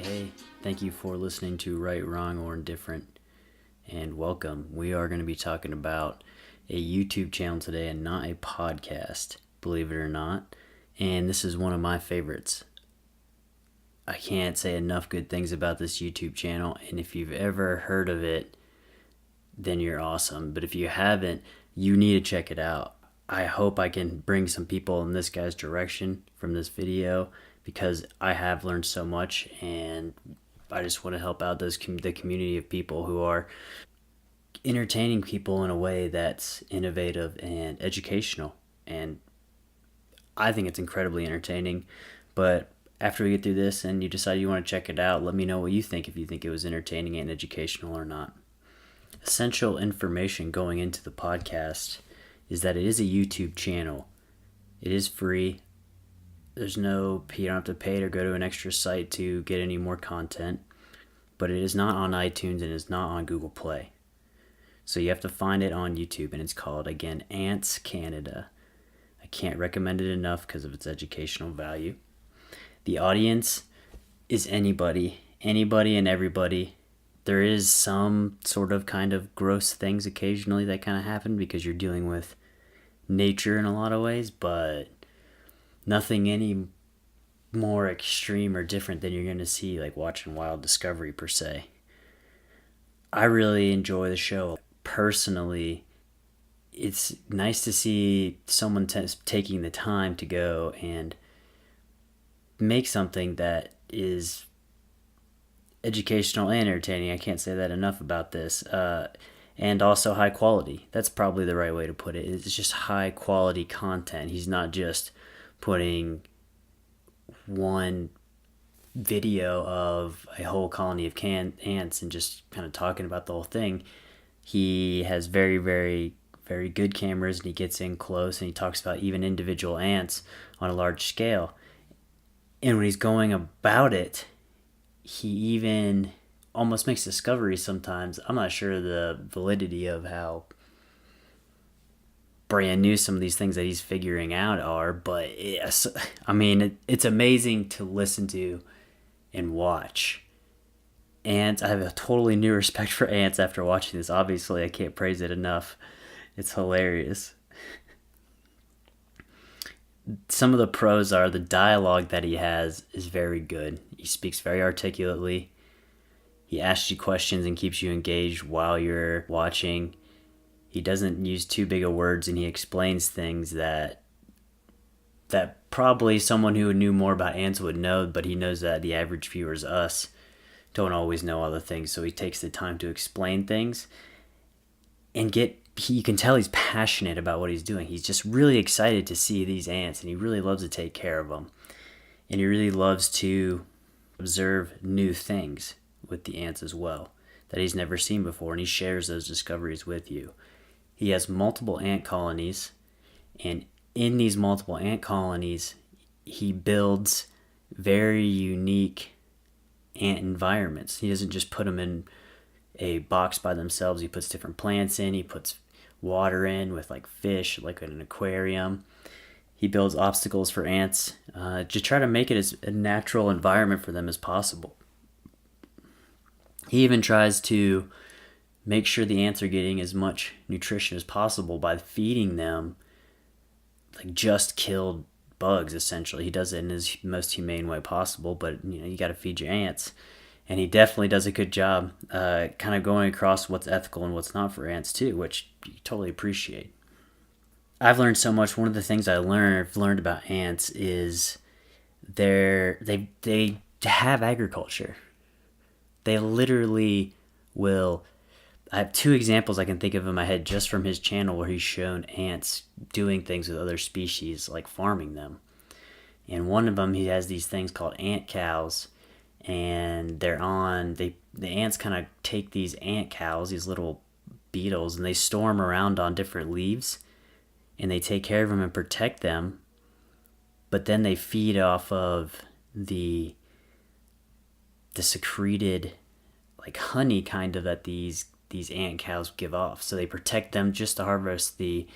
Hey, thank you for listening to Right, Wrong, or Indifferent, and welcome. We are going to be talking about a YouTube channel today and not a podcast, believe it or not, and this is one of my favorites. I can't say enough good things about this YouTube channel, and if you've ever heard of it, then you're awesome, but if you haven't, you need to check it out. I hope I can bring some people in this guy's direction from this video because I have learned so much, and I just want to help out the community of people who are entertaining people in a way that's innovative and educational. And I think it's incredibly entertaining. But after we get through this and you decide you want to check it out, let me know what you think, if you think it was entertaining and educational or not. Essential information going into the podcast is that it is a YouTube channel. It is free. You don't have to pay or go to an extra site to get any more content, but it is not on iTunes and is not on Google Play. So you have to find it on YouTube, and it's called, again, AntsCanada. I can't recommend it enough because of its educational value. The audience is anybody and everybody. There is some sort of kind of gross things occasionally that kind of happen because you're dealing with nature in a lot of ways, but nothing any more extreme or different than you're going to see like watching Wild Discovery per se. I really enjoy the show. Personally, it's nice to see someone taking the time to go and make something that is educational and entertaining. I can't say that enough about this. And also high quality. That's probably the right way to put it. It's just high quality content. He's not just putting one video of a whole colony of ants and just kind of talking about the whole thing. He has very, very, very good cameras, and he gets in close and he talks about even individual ants on a large scale. And when he's going about it, he even almost makes discoveries sometimes. I'm not sure the validity of how brand new some of these things that he's figuring out are, but it's amazing to listen to and watch. And I have a totally new respect for ants after watching this. Obviously, I can't praise it enough. It's hilarious. Some of the pros are the dialogue that he has is very good. He speaks very articulately. He asks you questions and keeps you engaged while you're watching. He doesn't use too big of words, and he explains things that probably someone who knew more about ants would know, but he knows that the average viewers, us, don't always know all the things, so he takes the time to explain things and you can tell he's passionate about what he's doing. He's just really excited to see these ants, and he really loves to take care of them. And he really loves to observe new things with the ants as well that he's never seen before, and he shares those discoveries with you. He has multiple ant colonies, and in these multiple ant colonies, he builds very unique ant environments. He doesn't just put them in a box by themselves. He puts different plants in. He puts water in with like fish, like in an aquarium. He builds obstacles for ants to try to make it as a natural environment for them as possible. He even tries to make sure the ants are getting as much nutrition as possible by feeding them like just killed bugs, essentially. He does it in his most humane way possible, but you got to feed your ants. And he definitely does a good job kind of going across what's ethical and what's not for ants too, which you totally appreciate. I've learned so much. One of the things I've learned about ants is they have agriculture. They literally will. I have two examples I can think of in my head just from his channel where he's shown ants doing things with other species, like farming them. And one of them, he has these things called ant cows, and the ants kind of take these ant cows, these little beetles, and they store them around on different leaves, and they take care of them and protect them, but then they feed off of the secreted like honey kind of that these ant cows give off. So they protect them just to harvest the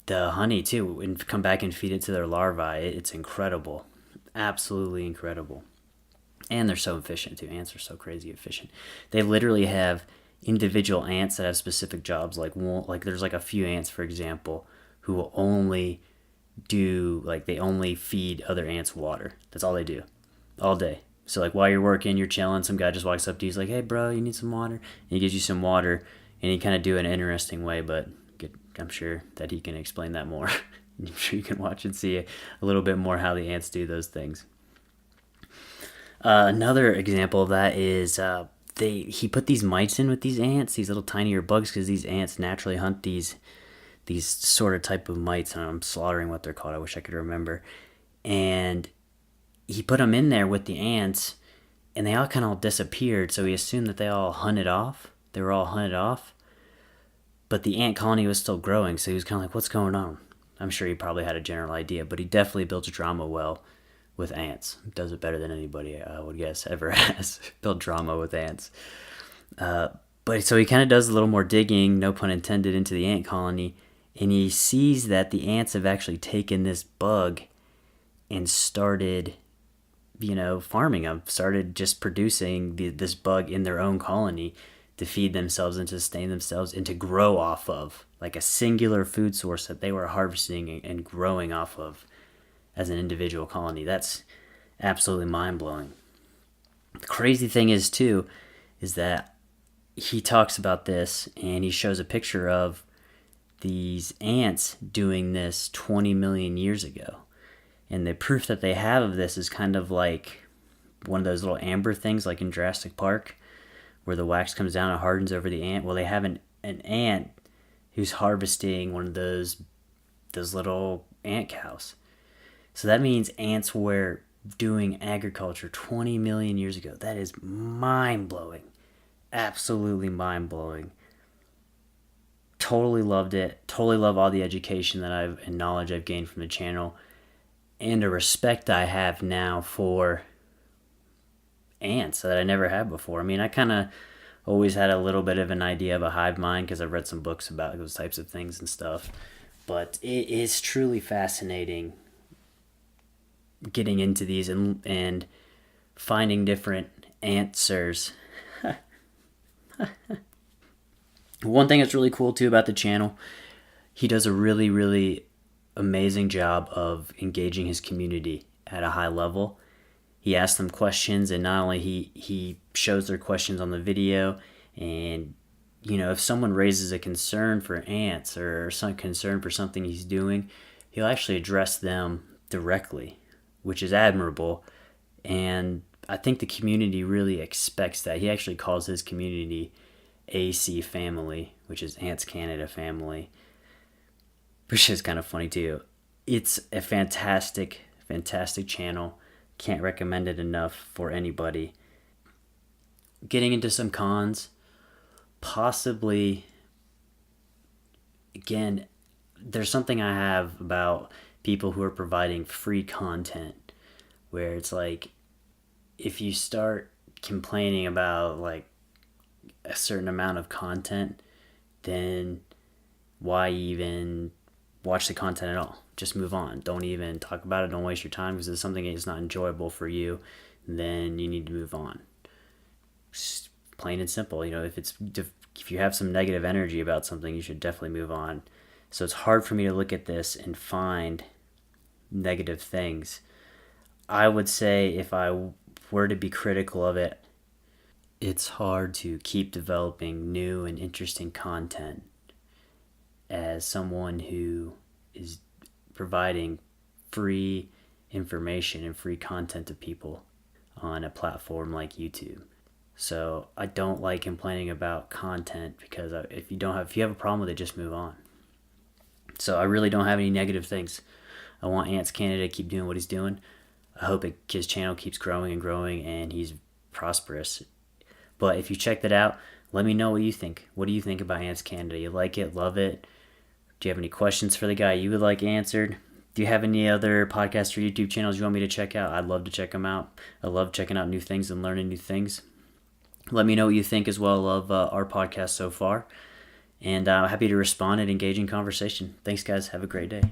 honey too and come back and feed it to their larvae. It's incredible. Absolutely incredible. And they're so efficient too. Ants are so crazy efficient. They literally have individual ants that have specific jobs. Like there's like a few ants, for example, who will only they only feed other ants water. That's all they do, all day. So like while you're working, you're chilling, some guy just walks up to you, he's like, "Hey bro, you need some water?" And he gives you some water, and he kind of do it in an interesting way, but I'm sure that he can explain that more. I'm sure you can watch and see a little bit more how the ants do those things. Another example of that is he put these mites in with these ants, these little tinier bugs, because these ants naturally hunt these sort of type of mites, and I'm slaughtering what they're called. I wish I could remember. And he put them in there with the ants, and they all kind of disappeared. So he assumed that they all hunted off. They were all hunted off, but the ant colony was still growing. So he was kind of like, "What's going on?" I'm sure he probably had a general idea, but he definitely built drama well with ants. Does it better than anybody, I would guess, ever has. Built drama with ants. But so he kind of does a little more digging, no pun intended, into the ant colony, and he sees that the ants have actually taken this bug and started, farming them, started just producing this bug in their own colony to feed themselves and to sustain themselves and to grow off of, like a singular food source that they were harvesting and growing off of as an individual colony. That's absolutely mind-blowing. The crazy thing is, too, is that he talks about this and he shows a picture of these ants doing this 20 million years ago. And the proof that they have of this is kind of like one of those little amber things like in Jurassic Park where the wax comes down and hardens over the ant. Well, they have an ant who's harvesting one of those little ant cows. So that means ants were doing agriculture 20 million years ago. That is mind-blowing. Absolutely mind-blowing. Totally loved it. Totally love all the education and knowledge I've gained from the channel, and the respect I have now for ants that I never had before. I mean, I kind of always had a little bit of an idea of a hive mind because I've read some books about those types of things and stuff. But it is truly fascinating getting into these and finding different answers. One thing that's really cool too about the channel, he does a really, really amazing job of engaging his community at a high level. He asks them questions, and not only he shows their questions on the video, and if someone raises a concern for ants or some concern for something he's doing, he'll actually address them directly, which is admirable. And I think the community really expects that. He actually calls his community AC family, which is AntsCanada family, which is kind of funny too. It's a fantastic, fantastic channel. Can't recommend it enough for anybody. Getting into some cons, possibly, again, there's something I have about people who are providing free content where it's like, if you start complaining about like a certain amount of content, then why even watch the content at all? Just move on. Don't even talk about it. Don't waste your time, because if it's something that's not enjoyable for you, then you need to move on. Just plain and simple. If you have some negative energy about something, you should definitely move on. So it's hard for me to look at this and find negative things. I would say if I were to be critical of it, it's hard to keep developing new and interesting content as someone who is providing free information and free content to people on a platform like YouTube. So I don't like complaining about content, because if you have a problem with it, just move on. So I really don't have any negative things. I want AntsCanada to keep doing what he's doing. I hope his channel keeps growing and growing and he's prosperous. But if you check that out, let me know what you think. What do you think about AntsCanada? You like it? Love it? Do you have any questions for the guy you would like answered? Do you have any other podcasts or YouTube channels you want me to check out? I'd love to check them out. I love checking out new things and learning new things. Let me know what you think as well of our podcast so far. And I'm happy to respond and engage in conversation. Thanks, guys. Have a great day.